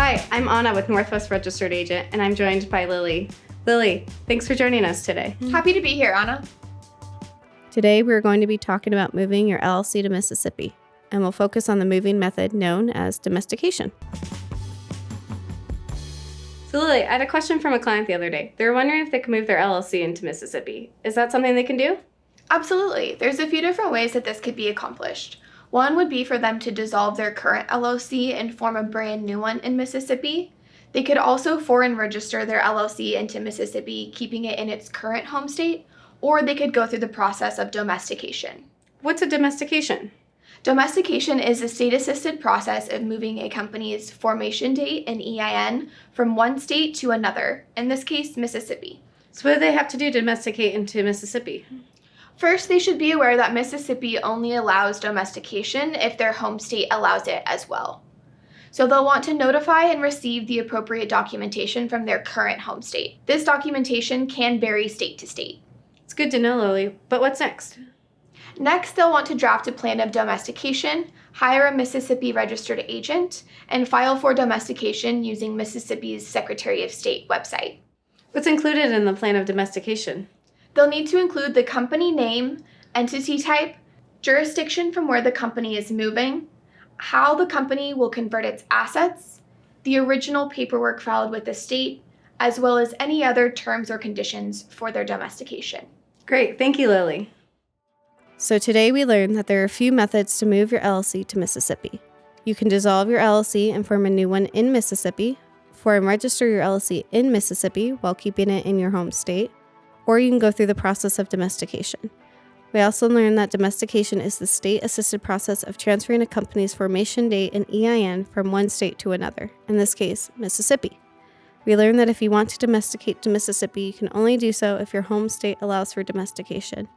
Hi, I'm Anna with Northwest Registered Agent, and I'm joined by Lily. Lily, thanks for joining us today. Happy to be here, Anna. Today, we're going to be talking about moving your LLC to Mississippi, and we'll focus on the moving method known as domestication. So Lily, I had a question from a client the other day. They were wondering if they could move their LLC into Mississippi. Is that something they can do? Absolutely. There's a few different ways that this could be accomplished. One would be for them to dissolve their current LLC and form a brand new one in Mississippi. They could also foreign register their LLC into Mississippi, keeping it in its current home state, or they could go through the process of domestication. What's a domestication? Domestication is a state-assisted process of moving a company's formation date and EIN from one state to another, in this case, Mississippi. So what do they have to do to domesticate into Mississippi? First, they should be aware that Mississippi only allows domestication if their home state allows it as well. So they'll want to notify and receive the appropriate documentation from their current home state. This documentation can vary state to state. It's good to know, Lily, but what's next? Next, they'll want to draft a plan of domestication, hire a Mississippi registered agent, and file for domestication using Mississippi's Secretary of State website. What's included in the plan of domestication? They'll need to include the company name, entity type, jurisdiction from where the company is moving, how the company will convert its assets, the original paperwork filed with the state, as well as any other terms or conditions for their domestication. Great, thank you, Lily. So today we learned that there are a few methods to move your LLC to Mississippi. You can dissolve your LLC and form a new one in Mississippi, foreign register your LLC in Mississippi while keeping it in your home state, or you can go through the process of domestication. We also learned that domestication is the state-assisted process of transferring a company's formation date and EIN from one state to another, in this case, Mississippi. We learned that if you want to domesticate to Mississippi, you can only do so if your home state allows for domestication.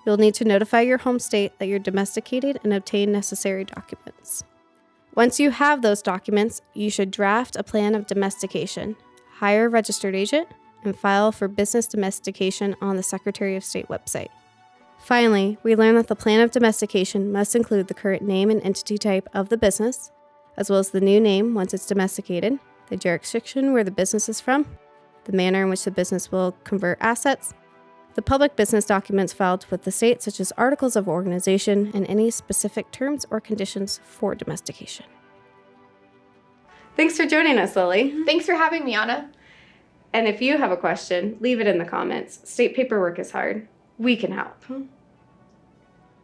You'll need to notify your home state that you're domesticated and obtain necessary documents. Once you have those documents, you should draft a plan of domestication, hire a registered agent, and file for business domestication on the Secretary of State website. Finally, we learned that the plan of domestication must include the current name and entity type of the business, as well as the new name once it's domesticated, the jurisdiction where the business is from, the manner in which the business will convert assets, the public business documents filed with the state, such as articles of organization, and any specific terms or conditions for domestication. Thanks for joining us, Lily. Thanks for having me, Anna. And if you have a question, leave it in the comments. State paperwork is hard. We can help.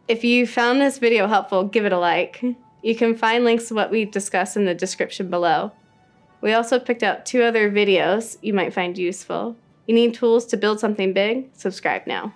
If you found this video helpful, give it a like. You can find links to what we discussed in the description below. We also picked out 2 other videos you might find useful. You need tools to build something big? Subscribe now.